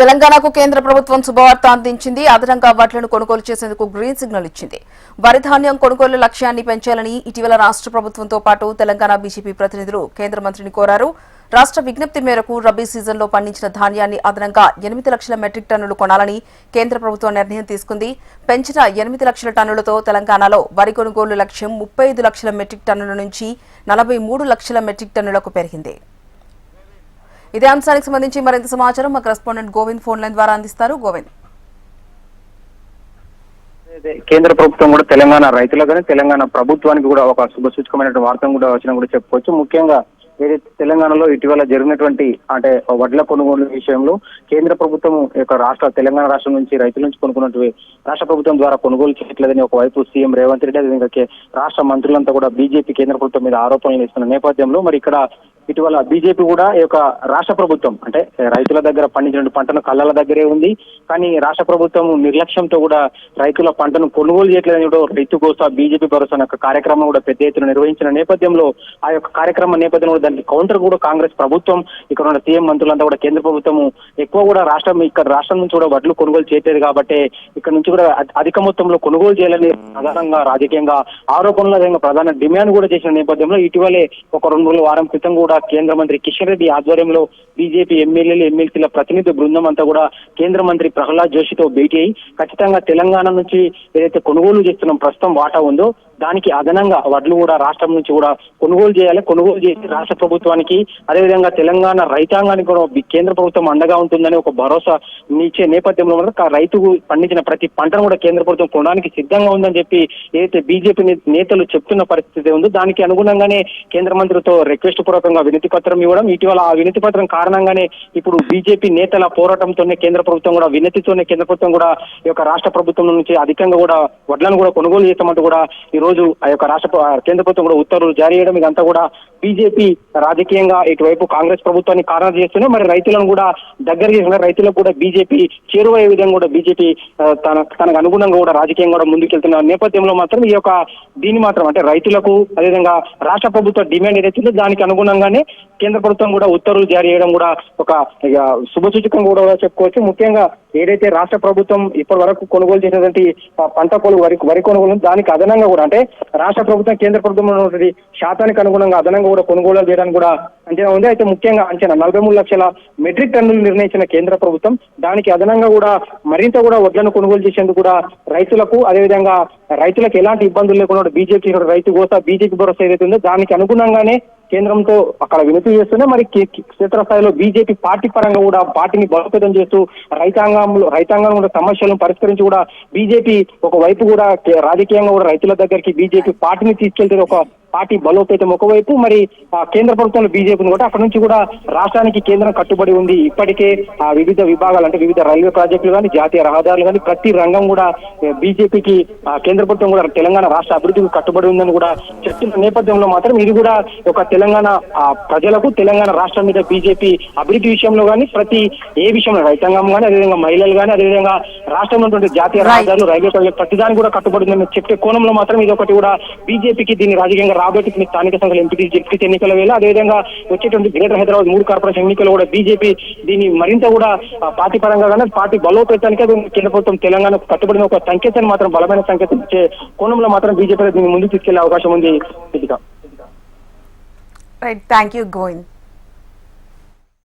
తెలంగాణకు కేంద్ర ప్రభుత్వం శుభవార్త అందించింది. అదనంగా వడ్లను కొనుగోలు చేసేందుకు గ్రీన్ సిగ్నల్ ఇచ్చింది. వరి ధాన్యం కొనుగోలు లక్ష్యాన్ని పెంచాలని ఇటీవల రాష్ట్ర ప్రభుత్వంతో పాటు తెలంగాణ బీజేపీ ప్రతినిధులు కేంద్ర మంత్రిని కోరారు. రాష్ట్ర విజ్ఞప్తి మేరకు రబీ సీజన్లో పండించిన ధాన్యాన్ని అదనంగా 8 లక్షల మెట్రిక్ టన్నులు కొనాలని కేంద్ర ప్రభుత్వం నిర్ణయం తీసుకుంది. పెంచిన 8 లక్షల టన్నులతో తెలంగాణలో వరి కొనుగోలు లక్ష్యం 35 లక్షల మెట్రిక్ టన్నుల నుంచి 43 లక్షల మెట్రిక్ టన్నులకు పెరిగింది. ఇదే అంశానికి సంబంధించి మరింత సమాచారం మా కరెస్పాండెంట్ గోవింద్ ఫోన్ లైన్ ద్వారా అందిస్తారు. గోవింద్, కేంద్ర ప్రభుత్వం కూడా తెలంగాణ రైతులకు తెలంగాణ ప్రభుత్వానికి కూడా ఒక శుభసూచకమైన వార్తను కూడా వచ్చినా కూడా చెప్పుకోవచ్చు. ముఖ్యంగా ఏదైతే తెలంగాణలో ఇటీవల జరిగినటువంటి అంటే వడ్ల కొనుగోలు విషయంలో కేంద్ర ప్రభుత్వం తెలంగాణ రాష్ట్రం నుంచి రైతుల నుంచి కొనుక్కున్నట్టు రాష్ట్ర ప్రభుత్వం ద్వారా కొనుగోలు చేయట్లేదని ఒకవైపు సీఎం రేవంత్ రెడ్డి అదేవిధంగా రాష్ట్ర మంత్రులంతా కూడా బీజేపీ కేంద్ర ప్రభుత్వం మీద ఆరోపణలు చేస్తున్న నేపథ్యంలో మరి ఇక్కడ ఇటీవల బీజేపీ కూడా ఈ యొక్క రాష్ట్ర ప్రభుత్వం అంటే రైతుల దగ్గర పండించిన పంటను కళ్ళల దగ్గరే ఉంది. కానీ రాష్ట్ర ప్రభుత్వం నిర్లక్ష్యంతో కూడా రైతుల పంటను కొనుగోలు చేయట్లేదని కూడా రైతు కోసం బీజేపీ భరోసా యొక్క కార్యక్రమం కూడా పెద్ద ఎత్తున నిర్వహించిన నేపథ్యంలో ఆ యొక్క కార్యక్రమం నేపథ్యంలో దానికి కౌంటర్ కూడా కాంగ్రెస్ ప్రభుత్వం ఇక్కడ ఉన్న సీఎం మంత్రులంతా కూడా కేంద్ర ప్రభుత్వం ఎక్కువ కూడా రాష్ట్రం నుంచి కూడా వడ్లు కొనుగోలు చేయలేదు కాబట్టి ఇక్కడ నుంచి కూడా అధిక మొత్తంలో కొనుగోలు చేయాలని ప్రధానంగా రాజకీయంగా ఆరోపణలు ప్రధాన డిమాండ్ కూడా చేసిన నేపథ్యంలో ఇటీవలే ఒక 2 వారం క్రితం కూడా కేంద్ర మంత్రి కిషన్ రెడ్డి ఆధ్వర్యంలో బీజేపీ ఎమ్మెల్యేలు ఎమ్మెల్సీల ప్రతినిధి బృందం అంతా కూడా కేంద్ర మంత్రి ప్రహ్లాద్ జోషితో భేటీ అయి ఖచ్చితంగా తెలంగాణ నుంచి ఏదైతే కొనుగోలు చేస్తున్న ప్రస్తుతం వాటా ఉందో దానికి అదనంగా వడ్లు కూడా రాష్ట్రం నుంచి కూడా కొనుగోలు చేయాలి. కొనుగోలు చేసి రాష్ట్ర ప్రభుత్వానికి అదేవిధంగా తెలంగాణ రైతాంగానికి కూడా కేంద్ర ప్రభుత్వం అండగా ఉంటుందని ఒక భరోసా ఇచ్చే నేపథ్యంలో రైతుకు పండించిన ప్రతి పంటను కూడా కేంద్ర ప్రభుత్వం కొనడానికి సిద్ధంగా ఉందని చెప్పి ఏదైతే బీజేపీ నేతలు చెప్తున్న పరిస్థితి ఉందో దానికి అనుగుణంగానే కేంద్ర మంత్రితో రిక్వెస్ట్ పూర్వకంగా వినతి పత్రం ఇవ్వడం, ఇటీవల ఆ వినతి పత్రం కారణంగానే ఇప్పుడు బీజేపీ నేతల పోరాటంతోనే కేంద్ర ప్రభుత్వం కూడా వినతితోనే కేంద్ర ప్రభుత్వం కూడా ఈ యొక్క రాష్ట్ర ప్రభుత్వం నుంచి అధికంగా కూడా వడ్లను కూడా కొనుగోలు చేస్తామంటూ కూడా ఈ రోజు ఆ యొక్క కేంద్ర ప్రభుత్వం కూడా ఉత్తర్వులు జారీ చేయడం ఇదంతా కూడా బీజేపీ రాజకీయంగా ఇటువైపు కాంగ్రెస్ ప్రభుత్వాన్ని కారణం చేస్తూనే మరి రైతులను కూడా దగ్గర చేసిన రైతులకు కూడా బీజేపీ చేరువయ్యే విధంగా కూడా బీజేపీ తనకు అనుగుణంగా కూడా రాజకీయంగా కూడా ముందుకెళ్తున్న నేపథ్యంలో మాత్రం ఈ యొక్క దీన్ని మాత్రం అంటే రైతులకు అదేవిధంగా రాష్ట్ర ప్రభుత్వ డిమాండ్ ఏదైతే దానికి అనుగుణంగానే కేంద్ర ప్రభుత్వం కూడా ఉత్తర్వులు జారీ చేయడం కూడా ఒక శుభసూచకం కూడా చెప్పుకోవచ్చు. ముఖ్యంగా ఏదైతే రాష్ట్ర ప్రభుత్వం ఇప్పటి వరకు కొనుగోలు చేసినటువంటి పంట వరి కొనుగోలు దానికి అదనంగా కూడా అంటే రాష్ట్ర ప్రభుత్వం కేంద్ర ప్రభుత్వం శాతానికి అనుగుణంగా అదనంగా కూడా కొనుగోలు చేయడానికి కూడా అంచనా ఉంది. అయితే ముఖ్యంగా అంచనా 43 లక్షల మెట్రిక్ టన్నులు నిర్ణయించిన కేంద్ర ప్రభుత్వం దానికి అదనంగా కూడా మరింత కూడా వడ్లను కొనుగోలు చేసేందుకు కూడా రైతులకు అదేవిధంగా రైతులకు ఎలాంటి ఇబ్బందులు లేకుండా బీజేపీ రైతు కోసా బీజేపీ భరోసా ఏదైతే ఉందో దానికి అనుగుణంగానే కేంద్రంతో అక్కడ వినతి చేస్తూనే మరి క్షేత్రస్థాయిలో బీజేపీ పార్టీ పరంగా కూడా పార్టీని బలోపేతం చేస్తూ రైతాంగం కూడా సమస్యలను పరిష్కరించి కూడా బీజేపీ ఒకవైపు కూడా రాజకీయంగా కూడా రైతుల దగ్గరికి బీజేపీ పార్టీని తీసుకెళ్తే ఒక పార్టీ బలోపేతం ఒకవైపు మరి కేంద్ర ప్రభుత్వంలో బీజేపీని కూడా అక్కడ నుంచి కూడా రాష్ట్రానికి కేంద్రం కట్టుబడి ఉంది. ఇప్పటికే వివిధ విభాగాలు అంటే వివిధ రైల్వే ప్రాజెక్టులు కానీ జాతీయ రహదారులు కానీ ప్రతి రంగం కూడా బీజేపీకి కేంద్ర ప్రభుత్వం కూడా తెలంగాణ రాష్ట్ర అభివృద్ధికి కట్టుబడి ఉందని కూడా చెప్తున్న నేపథ్యంలో మాత్రం ఇది కూడా ఒక తెలంగాణ ప్రజలకు తెలంగాణ రాష్ట్రం మీద బీజేపీ అభివృద్ధి విషయంలో కానీ ప్రతి ఏ విషయంలో రైతాంగం కానీ అదేవిధంగా మహిళలు కానీ అదేవిధంగా రాష్ట్రంలో ఉన్నటువంటి జాతీయ రహదారులు రైల్వే ప్రాజెక్టు ప్రతిదాని కూడా కట్టుబడి ఉందని చెప్పే కోణంలో మాత్రం ఇది ఒకటి కూడా బీజేపీకి దీన్ని రాజకీయంగా రాబోయే స్థానిక సంఘాల ఎంపీ ఎన్నికల వేళ అదేవిధంగా వచ్చేటువంటి గ్రేటర్ హైదరాబాద్ 3 కార్పొరేషన్ ఎన్నికలు కూడా బీజేపీ దీన్ని మరింత కూడా పార్టీ పరంగా కానీ పార్టీ బలోపేతానికి కేంద్ర ప్రభుత్వం తెలంగాణకు కట్టుబడిన ఒక సంకేతాన్ని మాత్రం బలమైన సంకేతం ఇచ్చే కోణంలో మాత్రం బీజేపీ దీన్ని ముందుకు తీసుకెళ్లే అవకాశం ఉంది. Right, thank you Govind.